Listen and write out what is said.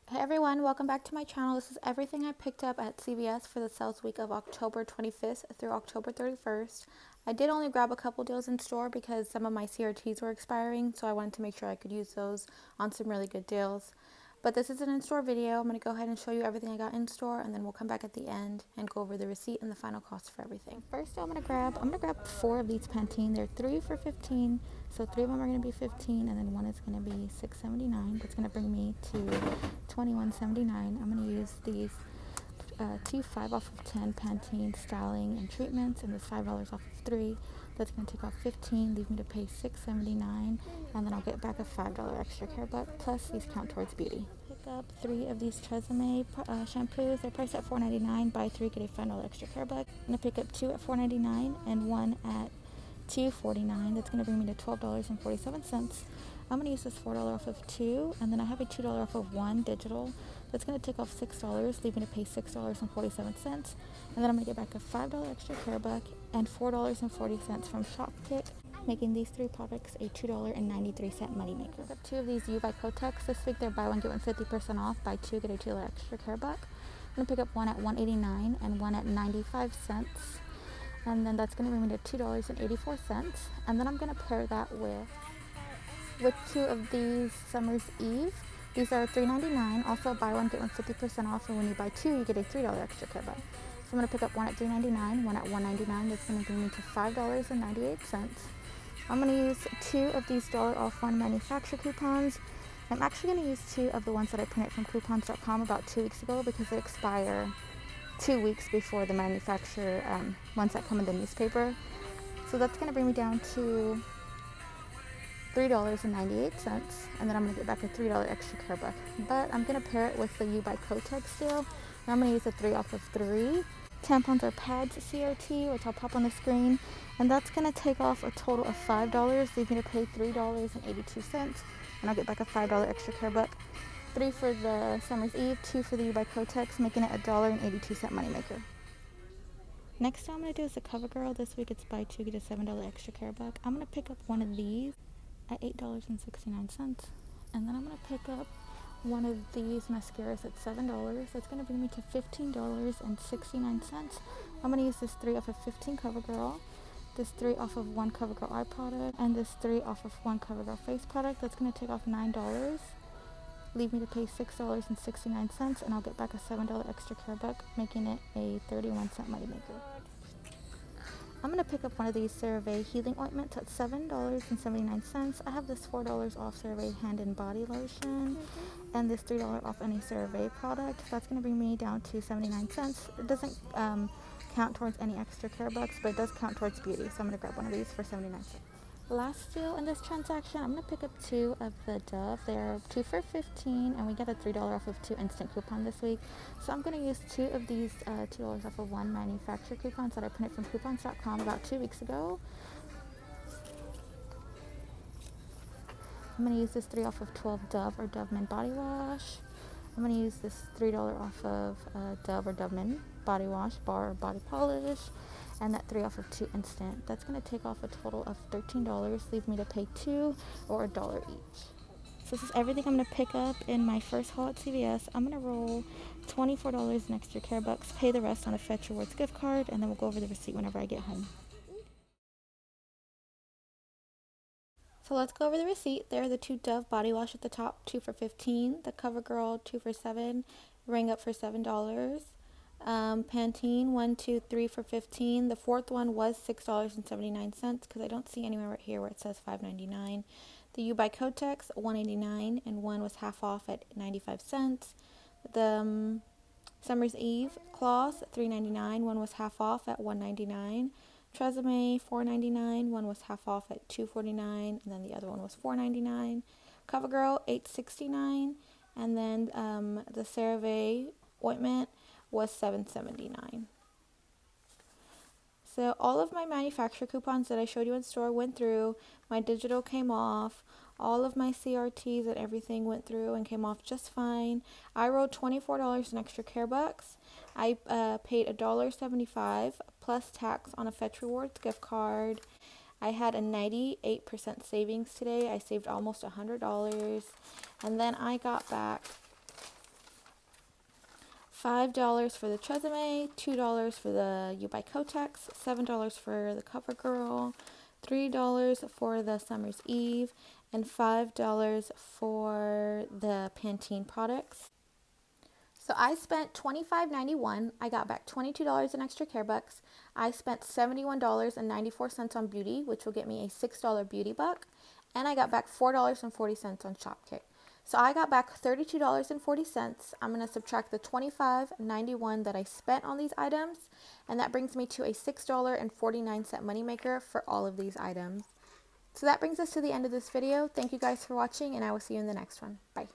Hey everyone, welcome back to my channel. This is everything I picked up at CVS for the sales week of October 25th through October 31st. I did only grab a couple deals in store because some of my CRTs were expiring, so I wanted to make sure I could use those on some really good deals. But this is an in-store video. I'm going to go ahead and show you everything I got in store, and then we'll come back at the end and go over the receipt and the final cost for everything. First, I'm gonna grab 4 of these Pantene. They're 3 for $15, so 3 of them are going to be $15, and then one is going to be $6.79. That's going to bring me to $21.79. I'm going to use these 2 5 off of 10 Pantene styling and treatments, and this $5 off of 3. That's going to take off $15, leave me to pay $6.79, and then I'll get back a $5 extra care buck, plus these count towards beauty. Pick up 3 of these tresemme shampoos. They're priced at $4.99. Buy 3, get a $5 extra care buck. I'm going to pick up 2 at $4.99 and 1 at $2.49. That's going to bring me to $12.47. I'm going to use this $4 off of 2, and then I have a $2 off of 1 digital. That's going to take off $6, leave me to pay $6.47. And then I'm going to get back a $5 extra care buck and $4.40 from Shopkick, making these 3 products a $2.93 moneymaker. I got 2 of these Ibotta. This week they're buy 1 get 1 50% off. Buy 2 get a $2 extra care buck. I'm going to pick up 1 at $1.89 and 1 at 95 cents. And then that's going to bring me to $2.84. And then I'm going to pair that with 2 of these Summer's Eve. These are $3.99. Also, buy 1 get 1 50% off, and when you buy 2, you get a $3 extra care buck. So I'm going to pick up 1 at $3.99, 1 at $1.99. That's going to bring me to $5.98. I'm going to use 2 of these dollar off 1 manufacturer coupons. I'm actually going to use 2 of the ones that I printed from coupons.com about 2 weeks ago because they expire 2 weeks before the manufacturer ones that come in the newspaper. So that's going to bring me down to $3.98, and then I'm going to get back a $3 extra care buck. But I'm going to pair it with the U by Kotex deal. And I'm going to use a 3 off of 3. Tampons or pads CRT, which I'll pop on the screen. And that's going to take off a total of $5, leave me to pay $3.82. And I'll get back a $5 extra care buck. 3 for the Summer's Eve, 2 for the U by Kotex, making it a $1.82 moneymaker. Next thing I'm going to do is the CoverGirl. This week it's buy 2 get a $7 extra care buck. I'm going to pick up 1 of these at $8.69, and then I'm going to pick up 1 of these mascaras at $7. That's going to bring me to $15.69. I'm going to use this 3 off of 15 CoverGirl, this 3 off of 1 CoverGirl eye product, and this 3 off of 1 CoverGirl face product. That's going to take off $9, leave me to pay $6.69, and I'll get back a $7 extra care buck, making it a 31-cent moneymaker. I'm going to pick up 1 of these CeraVe healing ointments at $7.79. I have this $4 off CeraVe hand and body lotion, and this $3 off any CeraVe product. That's going to bring me down to 79 cents. It doesn't count towards any extra care bucks, but it does count towards beauty. So I'm going to grab 1 of these for 79 cents. Last deal in this transaction, I'm going to pick up 2 of the Dove. They're 2 for $15, and we get a $3 off of 2 instant coupon this week. So I'm going to use 2 of these $2 off of 1 manufacturer coupons that I printed from coupons.com about 2 weeks ago. I'm going to use this 3 off of 12 Dove or Dove Men body wash. I'm going to use this $3 off of Dove or Dove Men body wash, bar or body polish, and that 3 off of 2 instant. That's going to take off a total of $13, leave me to pay $2 or $1 each. So this is everything I'm going to pick up in my first haul at CVS. I'm going to roll $24 in extra care bucks, pay the rest on a Fetch Rewards gift card, and then we'll go over the receipt whenever I get home. So let's go over the receipt. There are the 2 Dove body wash at the top, 2 for $15. The CoverGirl 2 for $7, ring up for $7. Pantene 1, 2, 3 for $15. The 4th one was $6.79 because I don't see anywhere right here where it says $5.99. The U by Kotex $1.89, and 1 was half off at 95 cents. The Summer's Eve cloths $3.99, 1 was half off at $1.99. Tresemme $4.99, 1 was half off at $2.49, and then the other one was $4.99. CoverGirl $8.69, and then the CeraVe ointment was $7.79. So all of my manufacturer coupons that I showed you in store went through. My digital came off. All of my CRTs and everything went through and came off just fine. I rolled $24 in extra care bucks. I paid $1.75 plus tax on a Fetch Rewards gift card. I had a 98% savings today. I saved almost $100. And then I got back $5 for the tresemme, $2 for the U by Kotex, $7 for the CoverGirl, $3 for the Summer's Eve, and $5 for the Pantene products. So I spent $25.91. I got back $22 in extra care bucks. I spent $71.94 on beauty, which will get me a $6 beauty buck. And I got back $4.40 on Shopkick. So I got back $32.40. I'm going to subtract the $25.91 that I spent on these items. And that brings me to a $6.49 moneymaker for all of these items. So that brings us to the end of this video. Thank you guys for watching, and I will see you in the next one. Bye.